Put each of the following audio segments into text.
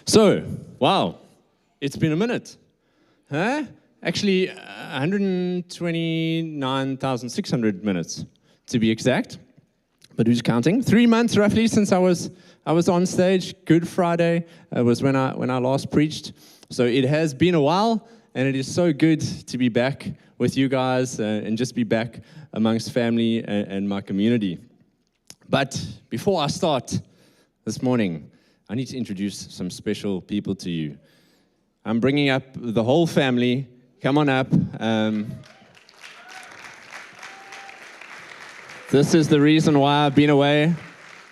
So, wow, it's been a minute. Huh? Actually, 129,600 minutes, to be exact. But who's counting? 3 months roughly since I was on stage. Good Friday was when I last preached. So it has been a while, and it is so good to be back with you guys and just be back amongst family and my community. But before I start this morning, I need to introduce some special people to you. I'm bringing up the whole family. Come on up. This is the reason why I've been away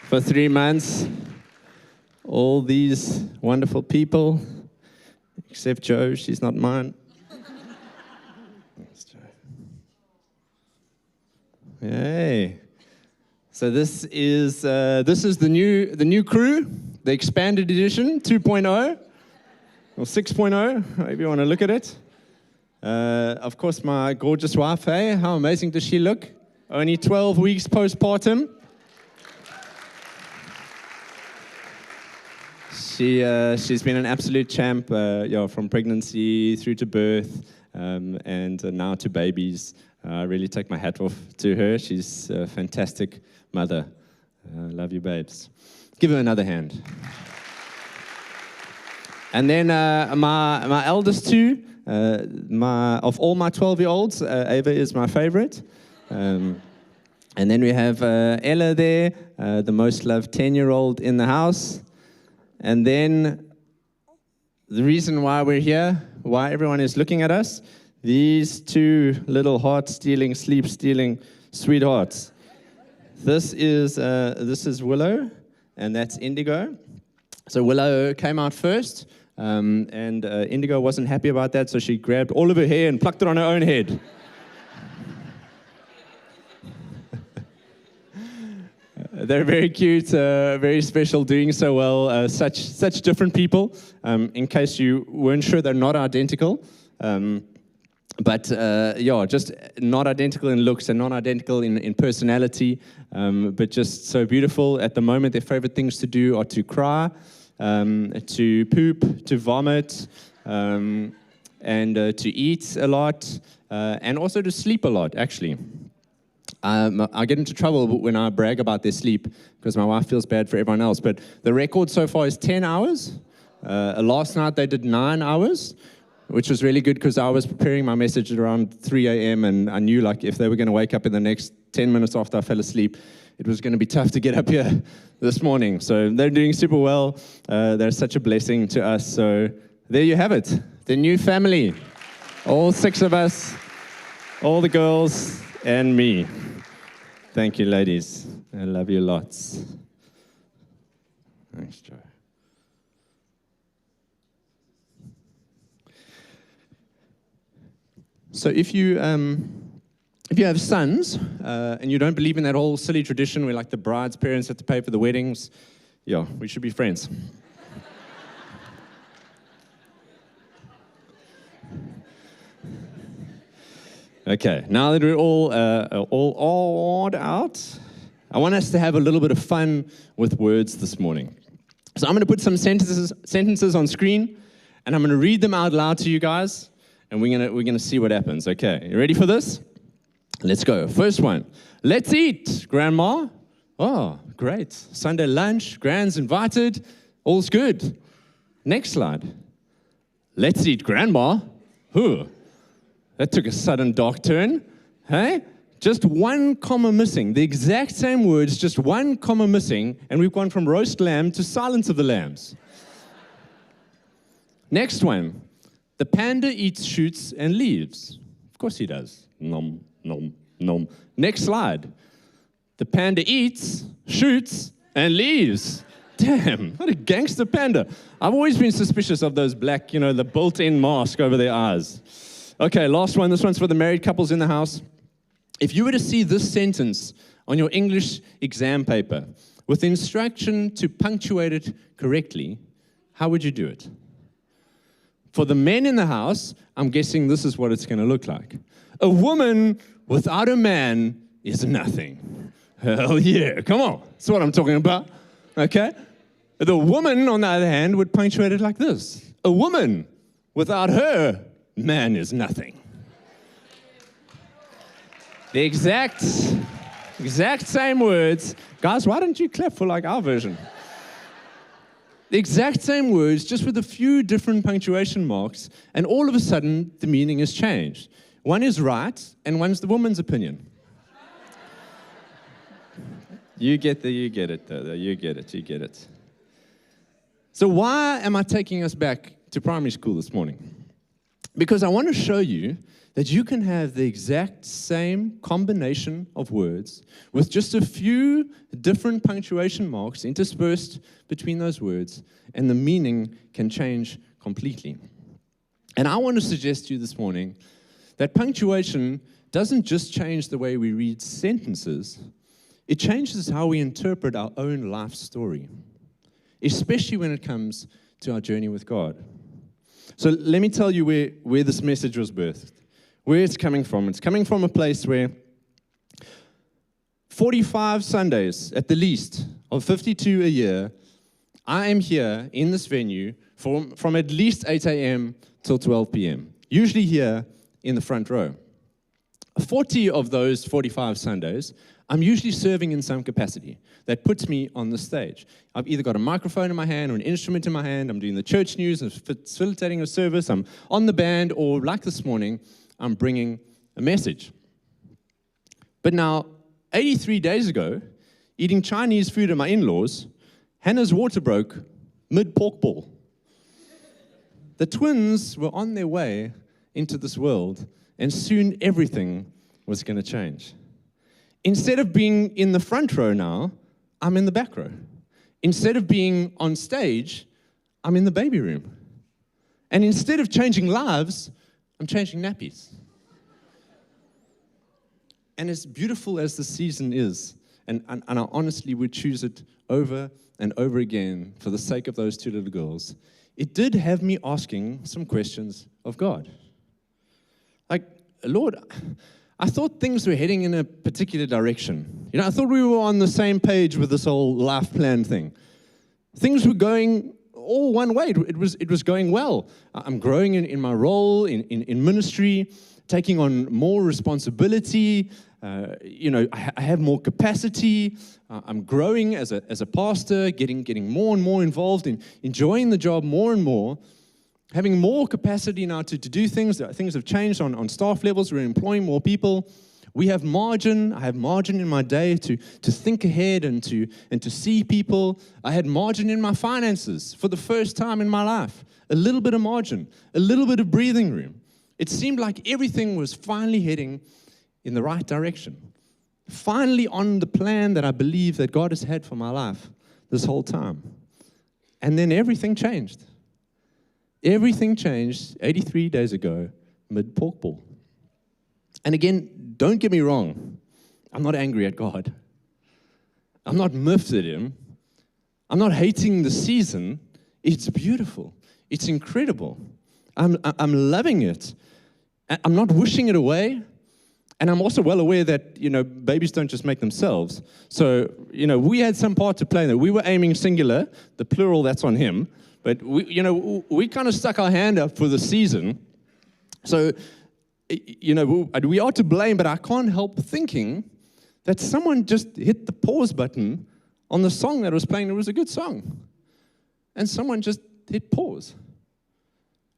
for 3 months. All these wonderful people, except Jo, she's not mine. That's Jo. Hey. So this is the new crew, the expanded edition 2.0 or 6.0, however you want to look at it. Of course, my gorgeous wife. Hey, how amazing does she look? Only 12 weeks postpartum. She's been an absolute champ, from pregnancy through to birth, and now to babies. I really take my hat off to her. She's a fantastic mother. Love you, babes. Give her another hand. And then my eldest two, of all my 12-year-olds, Ava is my favorite. And then we have Ella there, the most loved 10-year-old in the house. And then the reason why we're here, why everyone is looking at us, these two little heart-stealing, sleep-stealing sweethearts. This is Willow, and that's Indigo. So Willow came out first, and Indigo wasn't happy about that, so she grabbed all of her hair and plucked it on her own head. They're very cute, very special, doing so well. Such different people. In case you weren't sure, they're not identical. Just not identical in looks and not identical in personality, but just so beautiful. At the moment, their favorite things to do are to cry, to poop, to vomit, and to eat a lot, and also to sleep a lot, actually. I get into trouble when I brag about their sleep because my wife feels bad for everyone else. But the record so far is 10 hours. Last night they did 9 hours, which was really good because I was preparing my message at around 3 a.m. and I knew if they were going to wake up in the next 10 minutes after I fell asleep, it was going to be tough to get up here this morning. So they're doing super well. They're such a blessing to us. So there you have it, the new family. All 6 of us, all the girls, and me. Thank you, ladies. I love you lots. Thanks, Jo. So if you have sons and you don't believe in that whole silly tradition where the bride's parents have to pay for the weddings, we should be friends. Okay, now that we're all awed out, I want us to have a little bit of fun with words this morning. So I'm going to put some sentences on screen, and I'm going to read them out loud to you guys, and we're going to see what happens. Okay, you ready for this? Let's go. First one. Let's eat, Grandma. Oh, great. Sunday lunch, Grand's invited. All's good. Next slide. Let's eat, Grandma. Who? That took a sudden dark turn. Hey? Just 1 comma missing. The exact same words, just 1 comma missing, and we've gone from roast lamb to Silence of the Lambs. Next one. The panda eats shoots and leaves. Of course he does. Nom, nom, nom. Next slide. The panda eats, shoots, and leaves. Damn, what a gangster panda. I've always been suspicious of those black, the built-in mask over their eyes. Okay, last one. This one's for the married couples in the house. If you were to see this sentence on your English exam paper with instruction to punctuate it correctly, how would you do it? For the men in the house, I'm guessing this is what it's going to look like. A woman without a man is nothing. Hell yeah, come on. That's what I'm talking about. Okay? The woman, on the other hand, would punctuate it like this. A woman, without her, man is nothing. The exact same words. Guys, why don't you clap for like our version? The exact same words, just with a few different punctuation marks, and all of a sudden, the meaning has changed. One is right, and one's the woman's opinion. You get it, though. You get it. So why am I taking us back to primary school this morning? Because I want to show you that you can have the exact same combination of words with just a few different punctuation marks interspersed between those words, and the meaning can change completely. And I want to suggest to you this morning that punctuation doesn't just change the way we read sentences, it changes how we interpret our own life story, especially when it comes to our journey with God. So let me tell you where this message was birthed, where it's coming from. It's coming from a place where 45 Sundays, at the least, of 52 a year, I am here in this venue from at least 8 a.m. till 12 p.m., usually here in the front row. 40 of those 45 Sundays, I'm usually serving in some capacity that puts me on the stage. I've either got a microphone in my hand or an instrument in my hand. I'm doing the church news and facilitating a service. I'm on the band, or like this morning, I'm bringing a message. But now, 83 days ago, eating Chinese food at my in-laws, Hannah's water broke mid-pork ball. The twins were on their way into this world, and soon everything was going to change. Instead of being in the front row now, I'm in the back row. Instead of being on stage, I'm in the baby room. And instead of changing lives, I'm changing nappies. And as beautiful as the season is, and I honestly would choose it over and over again for the sake of those two little girls, it did have me asking some questions of God. Like, Lord, I thought things were heading in a particular direction. I thought we were on the same page with this whole life plan thing. Things were going all one way. It was going well. I'm growing in my role in ministry, taking on more responsibility. I have more capacity. I'm growing as a pastor, getting more and more involved in enjoying the job more and more. Having more capacity now to do things. Things have changed on staff levels. We're employing more people. We have margin. I have margin in my day to think ahead and to see people. I had margin in my finances for the first time in my life. A little bit of margin, a little bit of breathing room. It seemed like everything was finally heading in the right direction. Finally on the plan that I believe that God has had for my life this whole time. And then everything changed. Everything changed 83 days ago, mid-pork ball. And again, don't get me wrong. I'm not angry at God. I'm not miffed at Him. I'm not hating the season. It's beautiful. It's incredible. I'm loving it. I'm not wishing it away. And I'm also well aware that, babies don't just make themselves. So, we had some part to play in that. We were aiming singular. The plural, that's on Him. But we kind of stuck our hand up for the season. So, we are to blame, but I can't help thinking that someone just hit the pause button on the song that was playing. It was a good song. And someone just hit pause.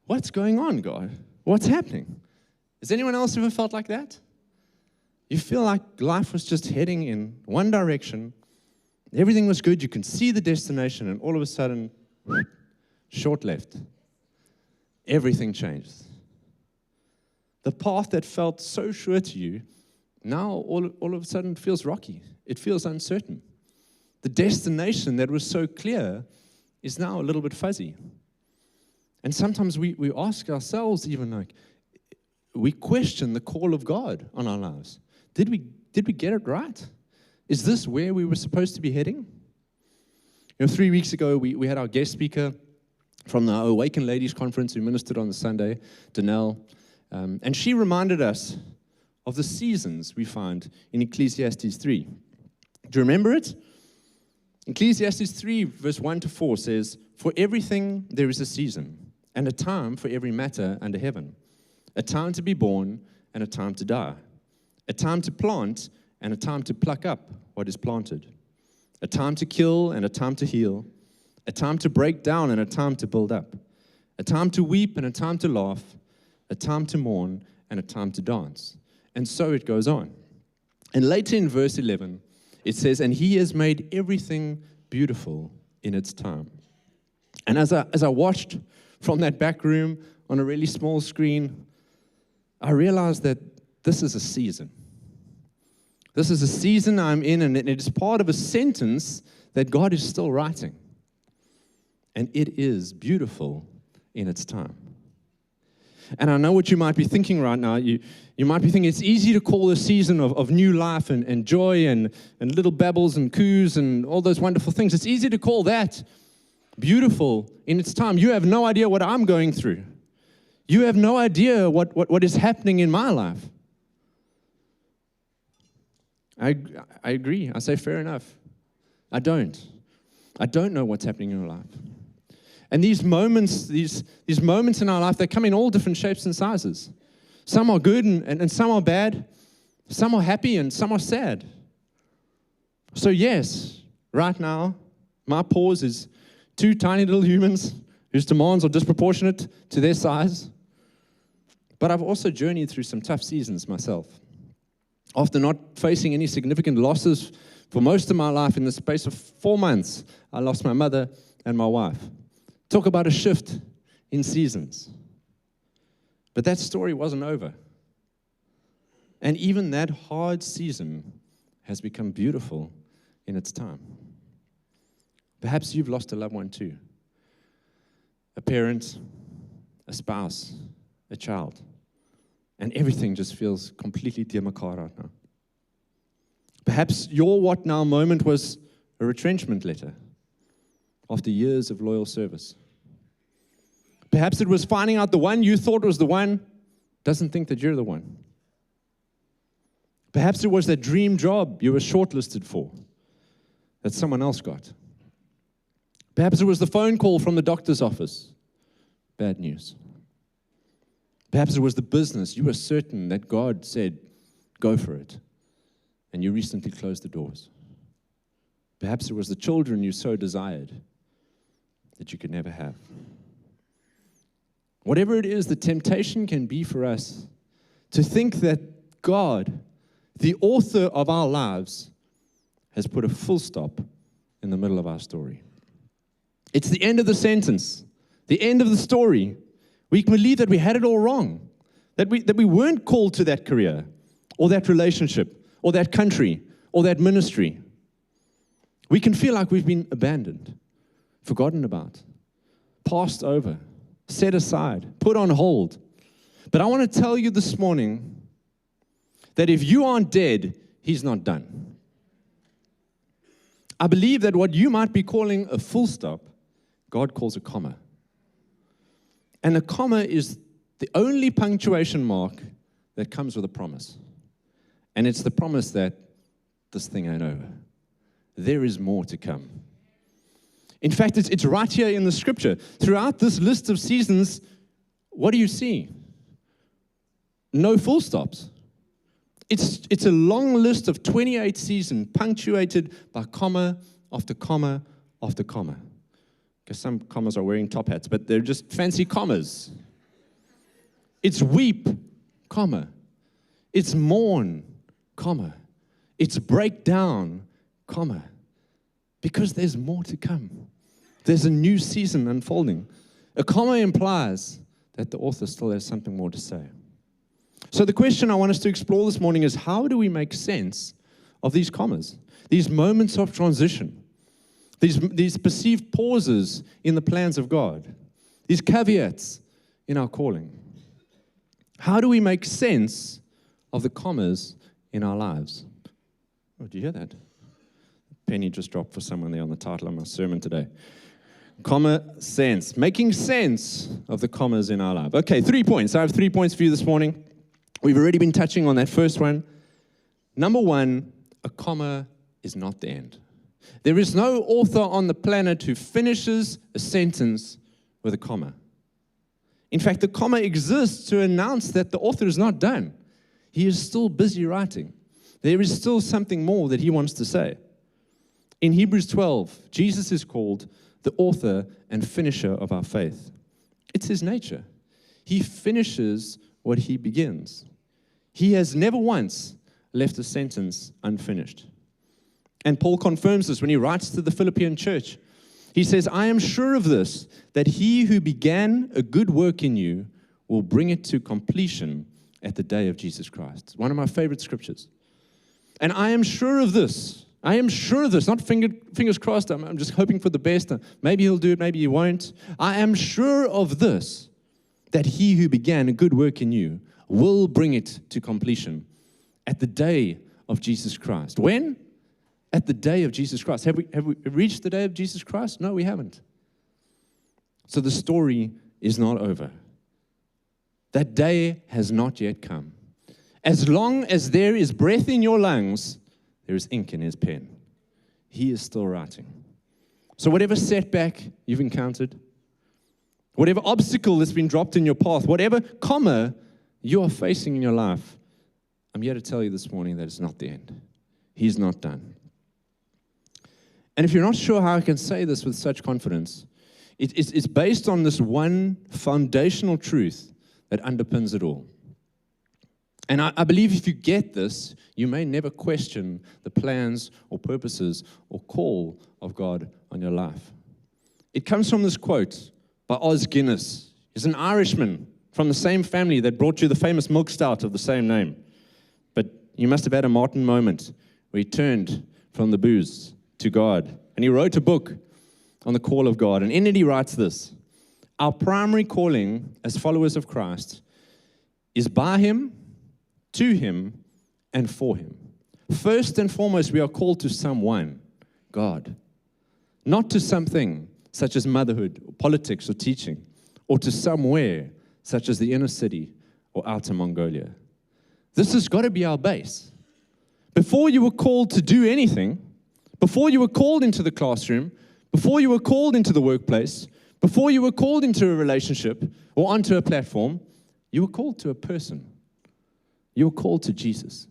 What's going on, God? What's happening? Has anyone else ever felt like that? You feel like life was just heading in one direction. Everything was good. You can see the destination, and all of a sudden, short left. Everything changes. The path that felt so sure to you, now all of a sudden feels rocky. It feels uncertain. The destination that was so clear is now a little bit fuzzy. And sometimes we ask ourselves even we question the call of God on our lives. Did we get it right? Is this where we were supposed to be heading? 3 weeks ago, we had our guest speaker from the Awaken Ladies Conference who ministered on the Sunday, Danelle, and she reminded us of the seasons we find in Ecclesiastes 3. Do you remember it? Ecclesiastes 3, verse 1 to 4 says, "For everything there is a season, and a time for every matter under heaven, a time to be born and a time to die, a time to plant and a time to pluck up what is planted, a time to kill and a time to heal, a time to break down and a time to build up, a time to weep and a time to laugh, a time to mourn and a time to dance." And so it goes on. And later in verse 11, it says, "And he has made everything beautiful in its time." And as I watched from that back room on a really small screen, I realized that this is a season. This is a season I'm in, and it is part of a sentence that God is still writing. And it is beautiful in its time. And I know what you might be thinking right now. You might be thinking it's easy to call a season of new life and joy and little babbles and coos and all those wonderful things. It's easy to call that beautiful in its time. You have no idea what I'm going through. You have no idea what is happening in my life. I agree. I say fair enough. I don't know what's happening in your life. And these moments in our life, they come in all different shapes and sizes. Some are good and some are bad. Some are happy and some are sad. So yes, right now, my pause is two tiny little humans whose demands are disproportionate to their size. But I've also journeyed through some tough seasons myself. After not facing any significant losses for most of my life, in the space of 4 months, I lost my mother and my wife. Talk about a shift in seasons. But that story wasn't over. And even that hard season has become beautiful in its time. Perhaps you've lost a loved one too. A parent, a spouse, a child. And everything just feels completely dear mekaar right now. Perhaps your what now moment was a retrenchment letter after years of loyal service. Perhaps it was finding out the one you thought was the one doesn't think that you're the one. Perhaps it was that dream job you were shortlisted for that someone else got. Perhaps it was the phone call from the doctor's office. Bad news. Perhaps it was the business you were certain that God said, go for it, and you recently closed the doors. Perhaps it was the children you so desired that you could never have. Whatever it is, the temptation can be for us to think that God, the author of our lives, has put a full stop in the middle of our story. It's the end of the sentence, the end of the story. We can believe that we had it all wrong, that we weren't called to that career, or that relationship, or that country, or that ministry. We can feel like we've been abandoned, forgotten about, passed over, set aside, put on hold. But I want to tell you this morning that if you aren't dead, He's not done. I believe that what you might be calling a full stop, God calls a comma. And a comma is the only punctuation mark that comes with a promise. And it's the promise that this thing ain't over. There is more to come. In fact, it's right here in the scripture. Throughout this list of seasons, what do you see? No full stops. It's a long list of 28 seasons punctuated by comma after comma after comma. Because some commas are wearing top hats, but they're just fancy commas. It's weep, comma. It's mourn, comma. It's break down, comma. Because there's more to come. There's a new season unfolding. A comma implies that the author still has something more to say. So the question I want us to explore this morning is, how do we make sense of these commas, these moments of transition, these perceived pauses in the plans of God, these caveats in our calling? How do we make sense of the commas in our lives? Oh, do you hear that? Penny just dropped for someone there on the title of my sermon today. Comma sense. Making sense of the commas in our life. Okay, 3 points. I have 3 points for you this morning. We've already been touching on that first one. Number one, a comma is not the end. There is no author on the planet who finishes a sentence with a comma. In fact, the comma exists to announce that the author is not done. He is still busy writing. There is still something more that he wants to say. In Hebrews 12, Jesus is called the author and finisher of our faith. It's his nature. He finishes what he begins. He has never once left a sentence unfinished. And Paul confirms this when he writes to the Philippian church. He says, I am sure of this, that he who began a good work in you will bring it to completion at the day of Jesus Christ. One of my favorite scriptures. And I am sure of this. I am sure of this. Not fingers crossed. I'm just hoping for the best. Maybe he'll do it. Maybe he won't. I am sure of this, that he who began a good work in you will bring it to completion at the day of Jesus Christ. When? At the day of Jesus Christ. Have we reached the day of Jesus Christ? No, we haven't. So the story is not over. That day has not yet come. As long as there is breath in your lungs, there is ink in his pen. He is still writing. So whatever setback you've encountered, whatever obstacle that's been dropped in your path, whatever comma you are facing in your life, I'm here to tell you this morning that it's not the end. He's not done. And if you're not sure how I can say this with such confidence, it's based on this one foundational truth that underpins it all. And I believe if you get this, you may never question the plans or purposes or call of God on your life. It comes from this quote by Os Guinness. He's an Irishman from the same family that brought you the famous milk stout of the same name. But you must have had a Martin moment where he turned from the booze to God. And he wrote a book on the call of God. And in it he writes this: our primary calling as followers of Christ is by him, to him, and for him. First and foremost, we are called to someone, God. Not to something such as motherhood, or politics, or teaching, or to somewhere such as the inner city or outer Mongolia. This has got to be our base. Before you were called to do anything, before you were called into the classroom, before you were called into the workplace, before you were called into a relationship or onto a platform, you were called to a person. You were called to Jesus.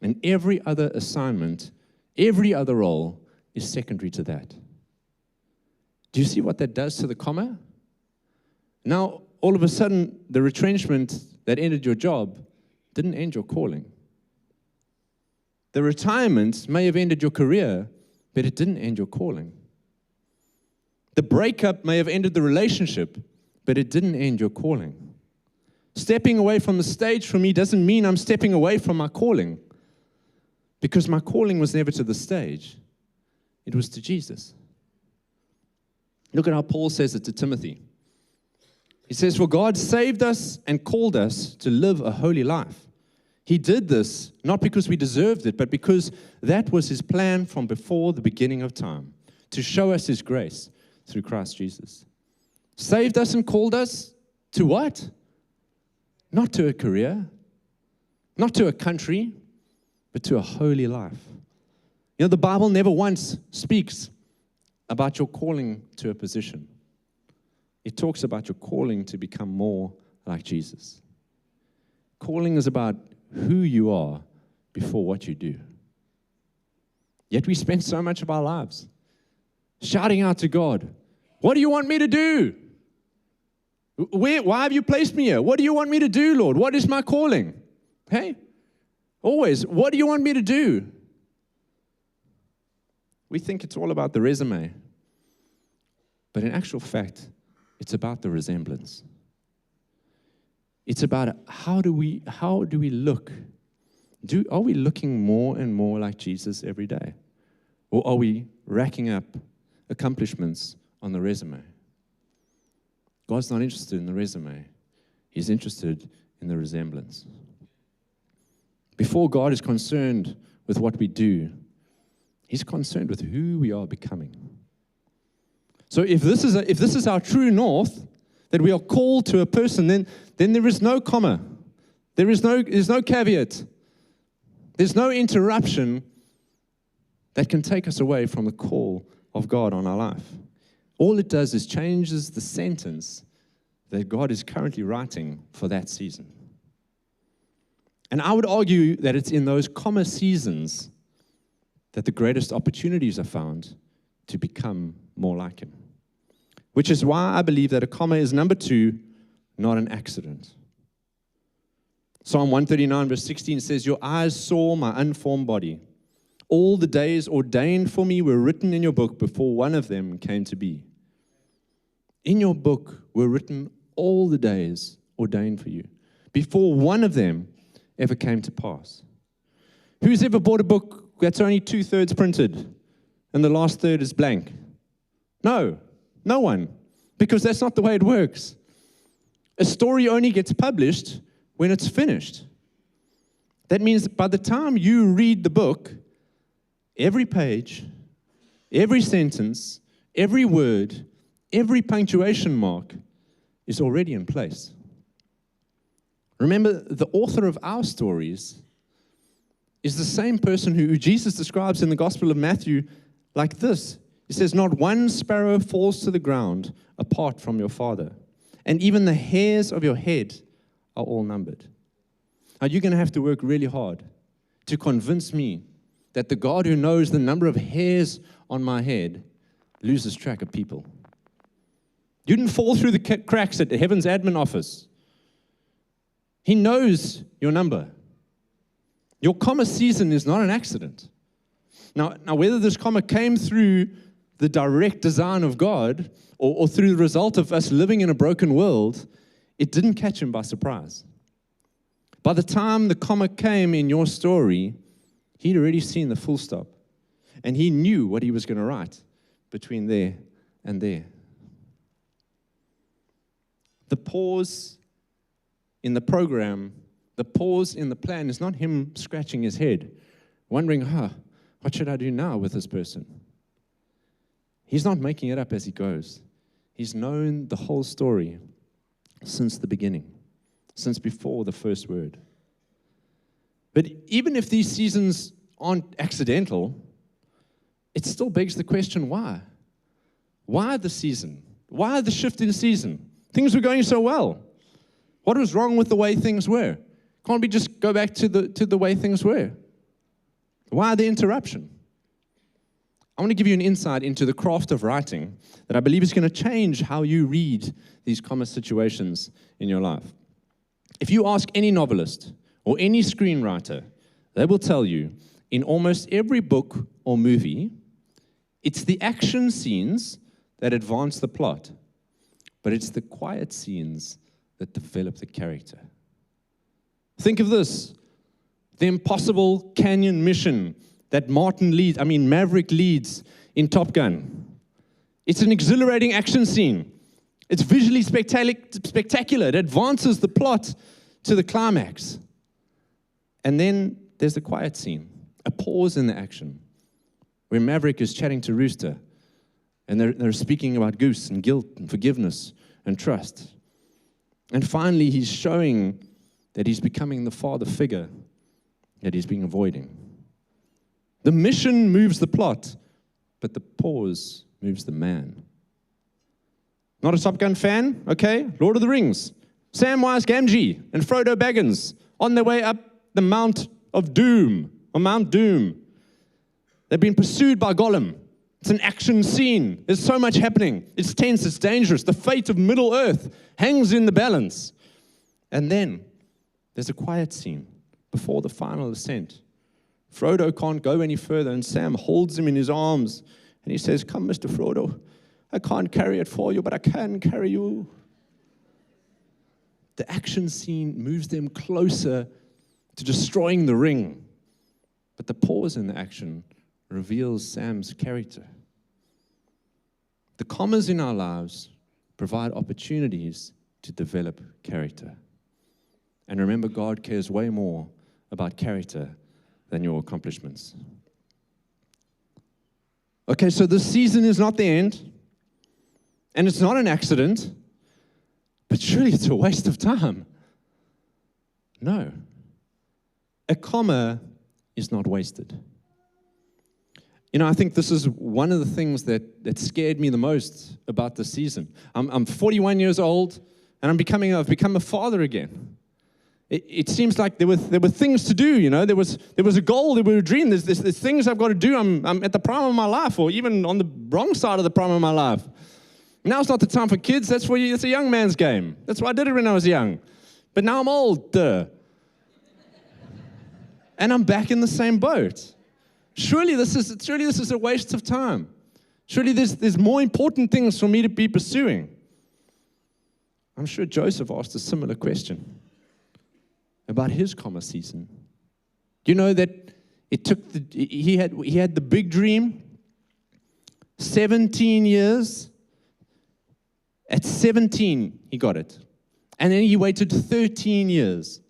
And every other assignment, every other role is secondary to that. Do you see what that does to the comma? Now, all of a sudden, the retrenchment that ended your job didn't end your calling. The retirement may have ended your career, but it didn't end your calling. The breakup may have ended the relationship, but it didn't end your calling. Stepping away from the stage for me doesn't mean I'm stepping away from my calling, because my calling was never to the stage. It was to Jesus. Look at how Paul says it to Timothy. He says, for God saved us and called us to live a holy life. He did this not because we deserved it, but because that was his plan from before the beginning of time, to show us his grace through Christ Jesus. Saved us and called us to what? Not to a career, not to a country, but to a holy life. You know, the Bible never once speaks about your calling to a position. It talks about your calling to become more like Jesus. Calling is about who you are before what you do. Yet we spend so much of our lives shouting out to God, what do you want me to do? Why have you placed me here? What do you want me to do, Lord? What is my calling? Hey, always, what do you want me to do? We think it's all about the resume. But in actual fact, it's about the resemblance. It's about how do we look? Are we looking more and more like Jesus every day? Or are we racking up accomplishments on the resume? God's not interested in the resume. He's interested in the resemblance. Before God is concerned with what we do, he's concerned with who we are becoming. So if this is our true north, that we are called to a person, then there is no comma. There's no caveat. There's no interruption that can take us away from the call of God on our life. All it does is changes the sentence that God is currently writing for that season. And I would argue that it's in those comma seasons that the greatest opportunities are found to become more like Him. Which is why I believe that a comma is number 2, not an accident. Psalm 139 verse 16 says, "Your eyes saw my unformed body. All the days ordained for me were written in your book before one of them came to be." In your book were written all the days ordained for you, before one of them ever came to pass. Who's ever bought a book that's only 2/3 printed and the last third is blank? No one, because that's not the way it works. A story only gets published when it's finished. That means that by the time you read the book, every page, every sentence, every word, every punctuation mark is already in place. Remember, the author of our stories is the same person who Jesus describes in the Gospel of Matthew like this. He says, "Not one sparrow falls to the ground apart from your Father, and even the hairs of your head are all numbered." Now, you're going to have to work really hard to convince me that the God who knows the number of hairs on my head loses track of people. You didn't fall through the cracks at heaven's admin office. He knows your number. Your comma season is not an accident. Now, whether this comma came through the direct design of God or through the result of us living in a broken world, it didn't catch Him by surprise. By the time the comma came in your story, He'd already seen the full stop, and He knew what He was going to write between there and there. The pause in the program, the pause in the plan is not Him scratching His head, wondering, what should I do now with this person? He's not making it up as He goes. He's known the whole story since the beginning, since before the first word. But even if these seasons aren't accidental, it still begs the question, why? Why the season? Why the shift in season? Things were going so well. What was wrong with the way things were? Can't we just go back to the way things were? Why the interruption? I want to give you an insight into the craft of writing that I believe is going to change how you read these comma situations in your life. If you ask any novelist or any screenwriter, they will tell you in almost every book or movie, it's the action scenes that advance the plot, but it's the quiet scenes that develop the character. Think of this, the impossible canyon mission that Maverick leads in Top Gun. It's an exhilarating action scene. It's visually spectacular. It advances the plot to the climax. And then there's the quiet scene, a pause in the action, where Maverick is chatting to Rooster, and they're speaking about Goose and guilt and forgiveness and trust. And finally, he's showing that he's becoming the father figure that he's been avoiding. The mission moves the plot, but the pause moves the man. Not a Top Gun fan? Okay, Lord of the Rings. Samwise Gamgee and Frodo Baggins on their way up the Mount of Doom, or Mount Doom. They've been pursued by Gollum. It's an action scene. There's so much happening. It's tense, it's dangerous. The fate of Middle-earth hangs in the balance. And then there's a quiet scene before the final ascent. Frodo can't go any further, and Sam holds him in his arms, and he says, "Come, Mr. Frodo, I can't carry it for you, but I can carry you." The action scene moves them closer to destroying the ring, but the pause in the action reveals Sam's character. The commas in our lives provide opportunities to develop character. And remember, God cares way more about character than your accomplishments. Okay, so this season is not the end, and it's not an accident, but surely it's a waste of time. No. A comma is not wasted. I think this is one of the things that scared me the most about this season. I'm 41 years old, and I've become a father again. It seems like there were things to do, There was a goal, there was a dream. There's things I've got to do. I'm at the prime of my life, or even on the wrong side of the prime of my life. Now's not the time for kids. It's a young man's game. That's why I did it when I was young. But now I'm old, and I'm back in the same boat. Surely this is a waste of time. Surely there's more important things for me to be pursuing. I'm sure Joseph asked a similar question about his comma season. You know that he had the big dream, 17 years. At 17, he got it. And then he waited 13 years.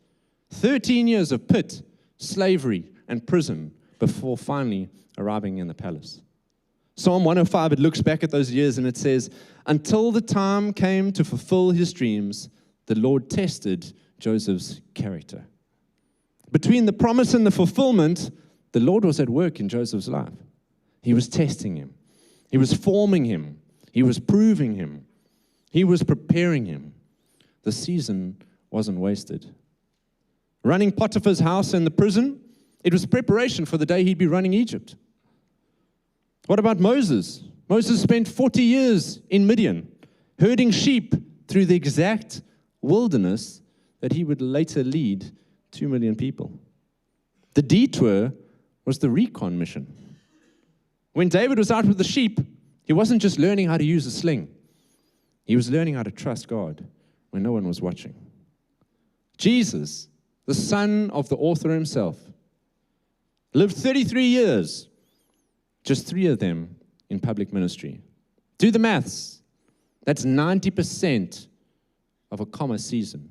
13 years of pit, slavery, and prison before finally arriving in the palace. Psalm 105, it looks back at those years and it says, until the time came to fulfill his dreams, the Lord tested Joseph's character. Between the promise and the fulfillment, the Lord was at work in Joseph's life. He was testing him. He was forming him. He was proving him. He was preparing him. The season wasn't wasted. Running Potiphar's house and the prison, it was preparation for the day he'd be running Egypt. What about Moses? Moses spent 40 years in Midian, herding sheep through the exact wilderness that he would later lead 2 million people. The detour was the recon mission. When David was out with the sheep, he wasn't just learning how to use a sling. He was learning how to trust God when no one was watching. Jesus, the son of the author himself, lived 33 years, just 3 of them in public ministry. Do the maths. That's 90% of a comma season.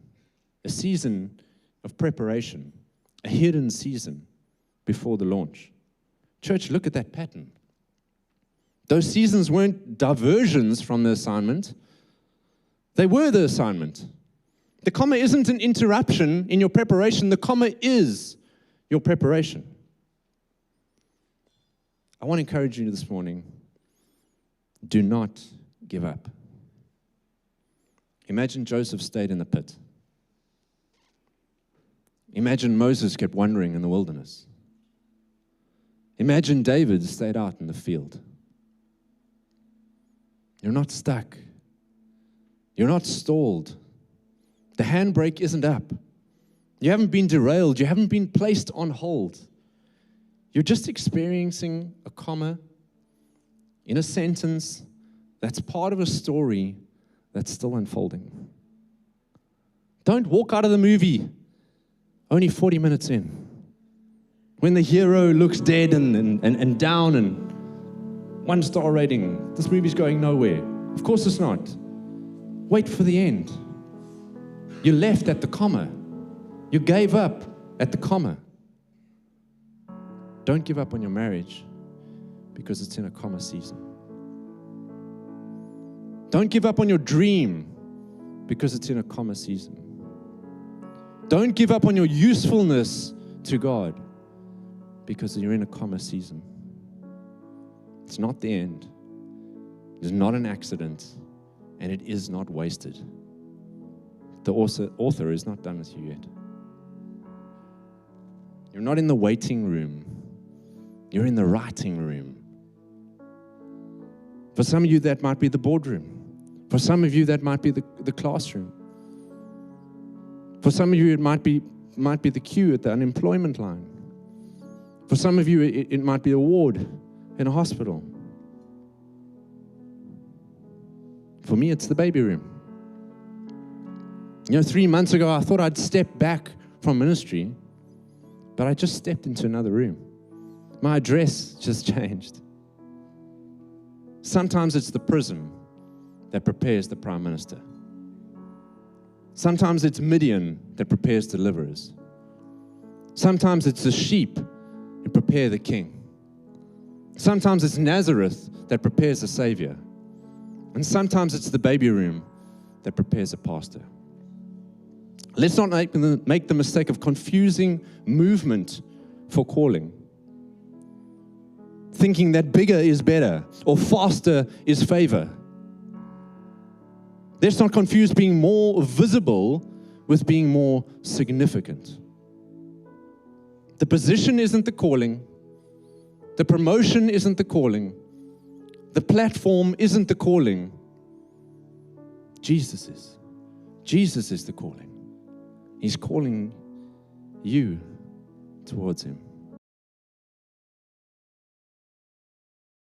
A season of preparation, a hidden season before the launch. Church, look at that pattern. Those seasons weren't diversions from the assignment. They were the assignment. The comma isn't an interruption in your preparation. The comma is your preparation. I want to encourage you this morning, do not give up. Imagine Joseph stayed in the pit. Imagine Moses kept wandering in the wilderness. Imagine David stayed out in the field. You're not stuck. You're not stalled. The handbrake isn't up. You haven't been derailed. You haven't been placed on hold. You're just experiencing a comma in a sentence that's part of a story that's still unfolding. Don't walk out of the movie only 40 minutes in, when the hero looks dead and down and 1-star rating. This movie's going nowhere. Of course it's not. Wait for the end. You left at the comma. You gave up at the comma. Don't give up on your marriage because it's in a comma season. Don't give up on your dream because it's in a comma season. Don't give up on your usefulness to God because you're in a comma season. It's not the end. It is not an accident, and it is not wasted. The author is not done with you yet. You're not in the waiting room. You're in the writing room. For some of you, that might be the boardroom. For some of you, that might be the classroom. For some of you, it might be the queue at the unemployment line. For some of you, it might be a ward in a hospital. For me, it's the baby room. 3 months ago, I thought I'd step back from ministry, but I just stepped into another room. My address just changed. Sometimes it's the prison that prepares the prime minister. Sometimes it's Midian that prepares deliverers. Sometimes it's the sheep that prepare the king. Sometimes it's Nazareth that prepares a savior. And sometimes it's the baby room that prepares a pastor. Let's not make the mistake of confusing movement for calling. thinking that bigger is better or faster is favor. Let's not confuse being more visible with being more significant. The position isn't the calling. The promotion isn't the calling. The platform isn't the calling. Jesus is. Jesus is the calling. He's calling you towards Him.